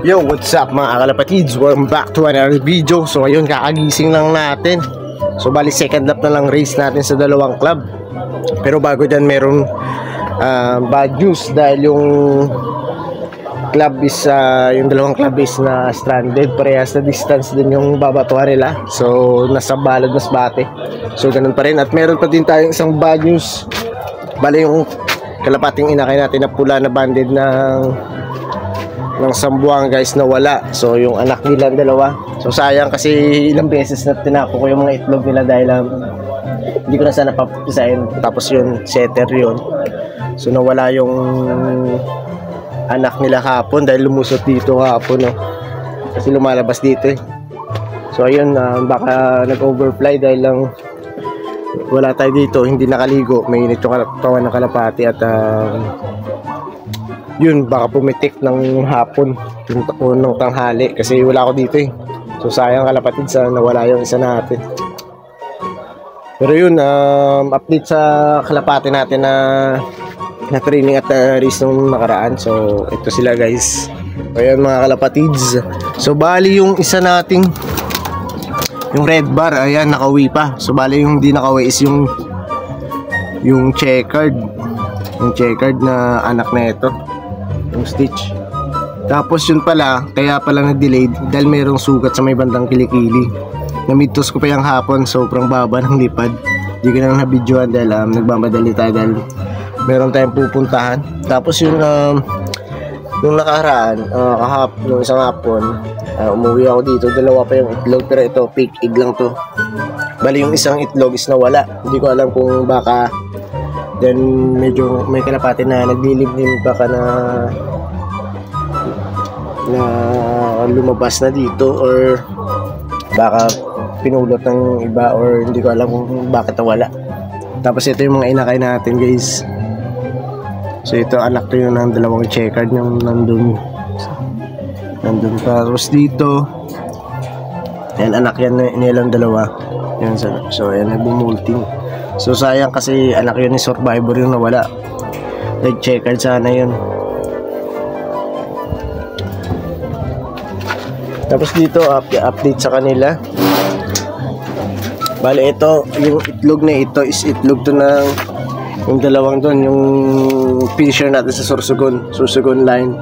Yo, what's up mga kalapatids? Welcome back to another video. So ngayon kakagising lang natin. So bali second lap na lang race natin sa dalawang club. Pero bago dyan meron bad news. Dahil yung club is yung dalawang club is na stranded. Parehas na distance din yung babatuhan nila. So nasa Balod Masbate. So ganun pa rin. At meron pa din tayong isang bad news. Bali yung kalapating inakay natin na pula na banded ng Sambuang guys na wala. So yung anak nila dalawa. So sayang kasi ilang beses na tinapo ko yung mga itlog nila dahil hindi ko na sana papisahin. Tapos yun, setter yun. So nawala yung anak nila hapon dahil lumusot dito hapon, no? Kasi lumalabas dito eh. So ayun, baka nag-overfly dahil lang wala tayo dito, hindi nakaligo. Mainit yung katawan ng kalapati at yun, baka pumitik ng hapon ng tanghali kasi wala ako dito eh. So sayang kalapatid sa nawala yung isa natin. Pero yun, update sa kalapati natin na training at race nung nakaraan. So ito sila guys. So yun mga kalapatids. So bali yung isa nating yung red bar, ayan, nakauwi pa. So bali yung di nakauwi is yung checkered. Yung checkered na anak na ito, yung Stitch. Tapos yun pala, kaya pala na-delayed dahil mayroong sugat sa may bandang kilikili. Namitos ko pa yung hapon, sobrang baba ng lipad. Hindi ko na nabidyoan dahil nagmamadali tayo dahil meron tayong pupuntahan. Tapos yun, nung nakaraan, nung isang hapon, umuwi ako dito, dalawa pa yung itlog, pero ito, fake egg lang to. Bali yung isang itlog is nawala. Hindi ko alam kung baka then medyo may kalapati na nagliliblim baka na lumabas na dito or baka pinulot ng iba or hindi ko alam kung bakit nawala. Tapos ito yung mga inakay natin guys. So ito anak to yun ng dalawang checkered yung nandun pa. Tapos dito yan anak yan nilang dalawa yan, so yan nagbumulting. So sayang kasi anak yun ni survivor yung nawala. Nag-checkered sana yun. Tapos dito update sa kanila. Bale ito, yung itlog na ito is itlog to ng yung dalawang doon, yung finisher natin sa Sursugon line.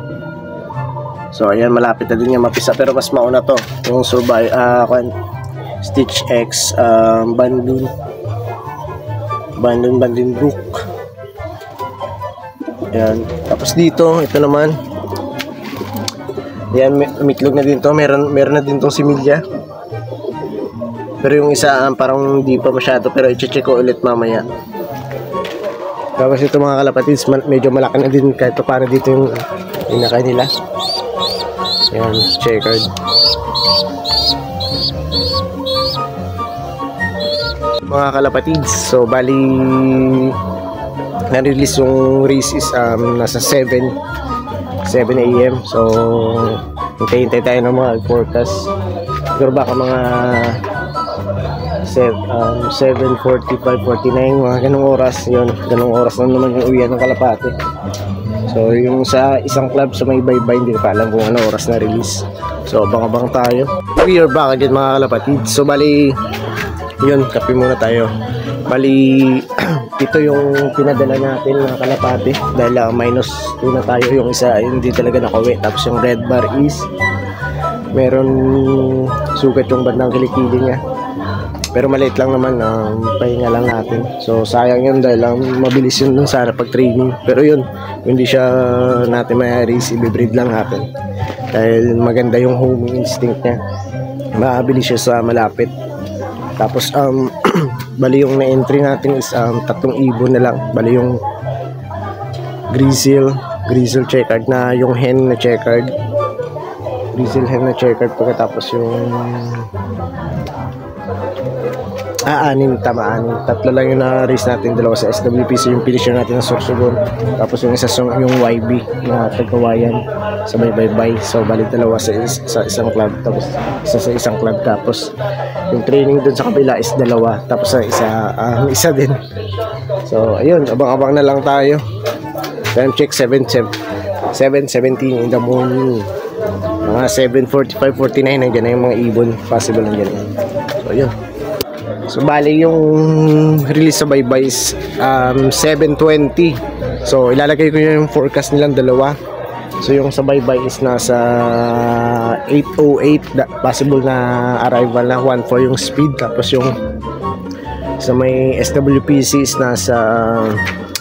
So ayan, malapit na din yung mapisa pero mas mauna to yung Stitch X Bandon Brook. Ayan. Tapos dito, ito naman. Ayan, umitlog na din to. Meron na din tong similya. Pero yung isa parang hindi pa masyado. Pero i-check ko ulit mamaya. Tapos ito mga kalapatids, medyo malaki na din kahit paano dito yung inakay nila. Ayan, checkered. Mga kalapatids, so bali na-release yung race is nasa 7 AM. So hintay tayo ng mga forecast. Pero baka mga 7:45, 49, mga ganung oras yun. Ganung oras na naman yung uwian ng kalapate. So yung sa isang club sa may baybay, hindi pa alam kung ano oras na release. So abang-abang tayo. We are back again mga kalapatids. So bali yun, kape muna tayo. Bali ito yung pinadala natin mga kalapati dahil -2 na tayo. Yung isa hindi talaga nakauwi. Tapos yung red bar is meron sugat yung bandang kilikili niya, pero maliit lang naman, pahinga lang natin. So sayang yun dahil mabilis yun dun sana pag training. Pero yun, hindi siya natin ma-race, i-breed lang natin dahil maganda yung homing instinct niya, mabilis siya sa malapit. Tapos bali yung na-entry natin is 3 ibon na lang. Bali yung grizzle checkered na yung hen na checkered, grizzle hen na checkered, pagkatapos yung 6 tatlo lang yung na-race natin, dalawa sa SWPC, yung finisher natin ng Sursugon. Tapos yung isa yung YB na Tagkawayan sa baybay. So bali dalawa sa isang club, tapos isa sa isang club. Tapos yung training dun sa kabila is 2, tapos sa isa din. So ayun, abang-abang na lang tayo. Time check 7:17 in the morning. mga 7:45, 49, nandiyan na yung mga ibon, possible nandiyan yan. So yun. So bali yung release sa baybay is 7:20. So ilalagay ko yung forecast nilang dalawa. So yung sa baybay is nasa 8:08, possible na arrival na 1:4 yung speed. Tapos yung sa may SWPC is nasa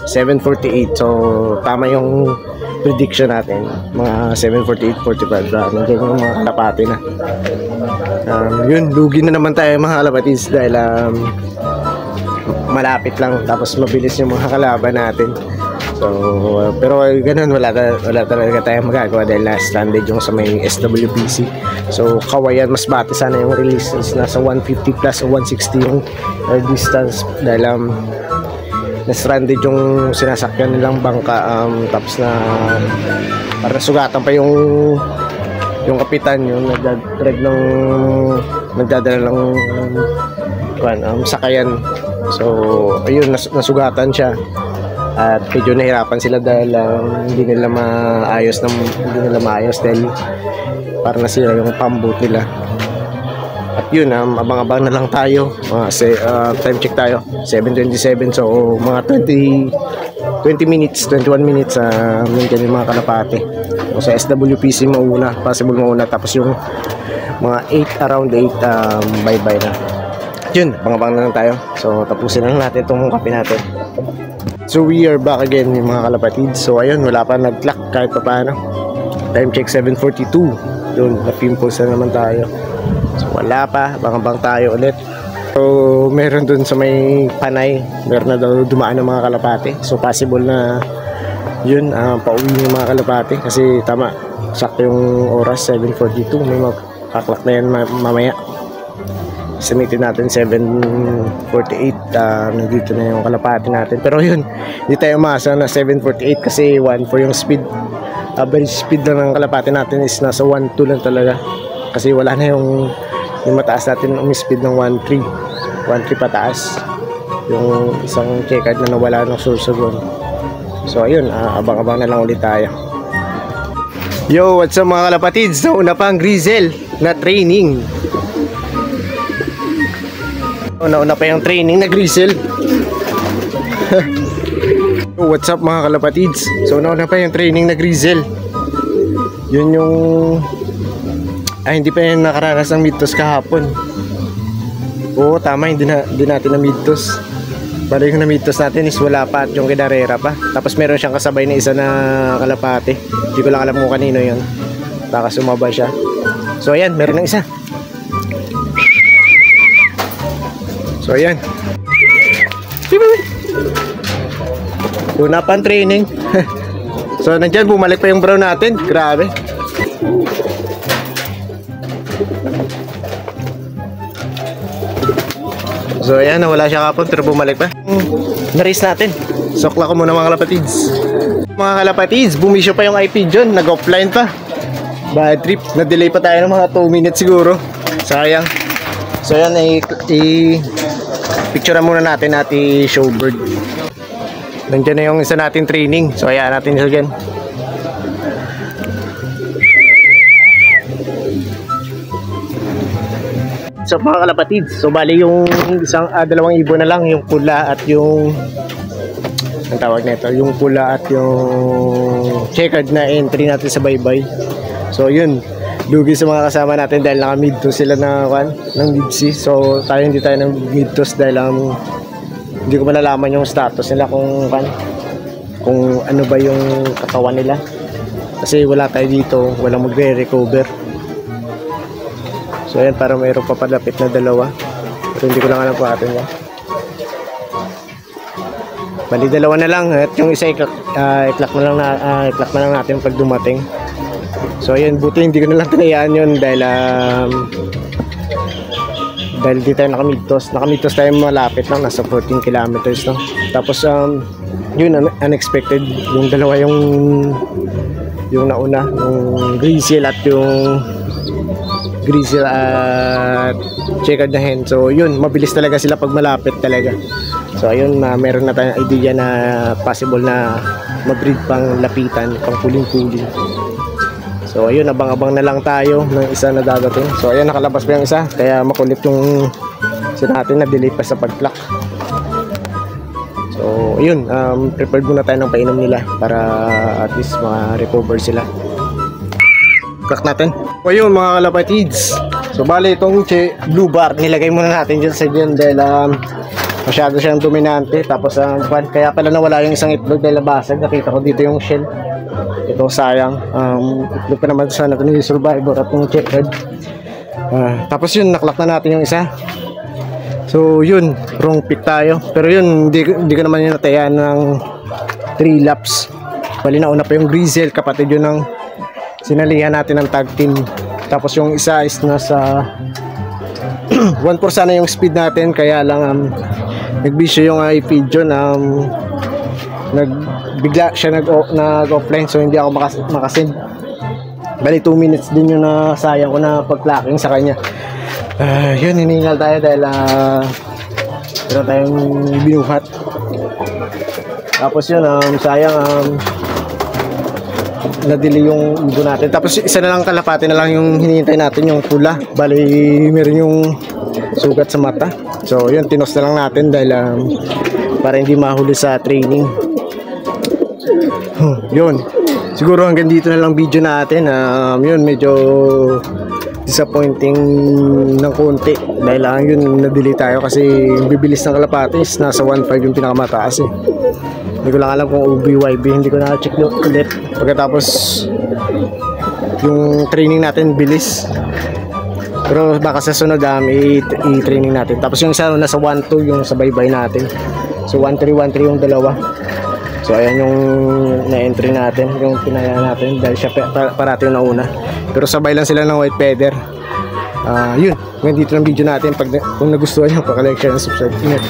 7:48. So tama yung prediction natin, mga 7:48, 45. Nandiyan yung mga kalapati na. Yun, lugi na naman tayo mga kalapatids dahil malapit lang, tapos mabilis yung mga kalaban natin. So pero ganun, wala talaga tayong magagawa dahil na-stranded yung sa may SWPC. So kawayan, mas bati sana yung release, nasa 150 plus o 160 yung distance dahil na-stranded yung sinasakyan nilang bangka. Tapos na para sugatan pa yung kapitan, yung nagdadala ng sakayan. So ayun, nasugatan siya at medyo nahirapan sila dahil hindi nila maayos dahil para nasira yung pambot nila. At yun, abang-abang na lang tayo. Time check tayo, 7:27. So mga 21 minutes nandiyan yung mga kalapati. So, sa SWPC possible mauna, tapos yung mga 8, around 8 bye-bye na. Yun, abang-abang na lang tayo. So tapusin na lang natin itong kape natin. So we are back again yung mga kalapatid. So ayun, wala pa nag-clock kahit pa paano. Time check 7:42. Yun, na-pimples na naman tayo. So wala pa, abang-abang tayo ulit. So meron dun sa may Panay, meron na daw dumaan ng mga kalapati. So possible na yun, pauwi yung mga kalapati kasi tama, sakto yung oras, 7:42. May makaklak na yan mamaya. Submitin natin 7:48, nandito na yung kalapati natin. Pero yun, hindi tayo umasa na 7:48 kasi 1:4 yung speed. Average speed lang ng kalapati natin is nasa 1:2 lang talaga. Kasi wala na yung mataas natin speed ng 1:3 pataas. Yung isang check-out na nawala ng sursugon. So ayun, abang-abang na lang ulit tayo. Yo, what's up mga kalapatids? Nauna pa ang Grizzle na training. Nauna pa yung training na Grizzle. So, what's up mga kalapatids? So nauna pa yung training na Grizzle. Yun yung hindi pa yung nakaranas ng midtoss kahapon. Oo, tama, hindi natin na midtoss. Bali yung na midtoss natin is wala pa at yung kinarera pa. Tapos meron siyang kasabay na isa na kalapati. Hindi ko lang alam kung kanino yun. Baka sumabay siya. So ayan, meron ng isa. So ayan. Una pa ang training. So nandyan, bumalik pa yung brown natin. Grabe. So ayan, nawala siya kapon pero bumalik pa. Na-race natin. Sokla ko muna mga kalapatids. Mga kalapatids, bumisyo pa yung IP dyan. Nag-offline pa. Bad trip. Na-delay pa tayo ng mga 2 minutes siguro. Sayang. So ayan, picture muna natin showbird. Nandiyan na yung isa natin training. So ayan natin siya again. So mga kalapatids, so bali yung dalawang ibon na lang, yung pula at yung ang tawag nito, yung pula at yung checkered na entry natin sa baybay. So yun, lugi sa mga kasama natin dahil naka-midtoss sila ng mid-C. So tayo hindi tayo ng midtoss dahil hindi ko malalaman yung status nila kung ano ba yung katawan nila. Kasi wala tayo dito, walang magre-recover. So ayan, para mayroon pa palapit na dalawa. Pero hindi ko lang alam pa atin yan. Bali dalawa na lang at yung isa i-clack na lang natin pag dumating. So ayan, buti hindi ko na lang tinayaan yun dahil di tayo nakamidtoss tayo malapit lang, nasa 14 kilometers lang. Tapos yun, unexpected yung dalawa, yung nauna, yung Grizzle at checkered na hen. So yun, mabilis talaga sila pag malapit talaga. So ayun, meron na tayong idea na possible na mag-breed pang lapitan, pang puling-puling. So So ayun, abang-abang na lang tayo ng isa na dadating. So ayan, nakalabas pa yung isa, kaya makulit yung isa natin na delay pa sa pag-clock. So ayun, prepared muna tayo ng painom nila para at least ma-recover sila. Clock natin. So ayun mga kalapatids, so bale itong blue bar nilagay muna natin dyan sa dyan dahil masyado siyang dominante. Tapos kaya pala nawala yung isang itlog dahil nabasag. Nakita ko dito yung shell. Ito sayang, itlog pa naman sana ito ni Survivor at yung checkered. Tapos yun, naklak na natin yung isa. So yun, wrong pick tayo. Pero yun, hindi ko naman yun natayan ng 3 laps. Bali nauna pa yung Grizzle, kapatid yun ng sinalihan natin ng tag team. Tapos yung isa is nasa 1% sana yung speed natin, kaya lang nagbisyo yung feed yun. Bigla siya nag-offline, so hindi ako makasend. Bali 2 minutes din yung nasayang ko na pag-clacking sa kanya. Yun, hiningal tayo dahil meron tayong binuhat. Tapos yun, sayang nadili yung ibo natin. Tapos isa na lang kalapati na lang yung hinihintay natin, yung pula. Bali meron yung sugat sa mata. So yun, tinos na lang natin dahil para hindi mahuli sa training. Yun, siguro hanggang dito na lang video natin. Yun, medyo disappointing ng konti dahil yun, na-delay tayo kasi yung bibilis ng kalapatis nasa 1.5 yung pinakamataas eh. Hindi ko lang alam kung UBYB, hindi ko na-check ulit. Pagkatapos yung training natin bilis, pero baka sa sunod i-training natin. Tapos yung isa nasa 1.2 yung sa baybay natin, so 1.3 yung dalawa. So ayan yung na-entry natin, yung pinaya natin dahil siya parati yung nauna. Pero sabay lang sila ng white feather. Yun, ngayon dito ng video natin. Kung nagustuhan nyo, pa-like, share, and subscribe. Ingat.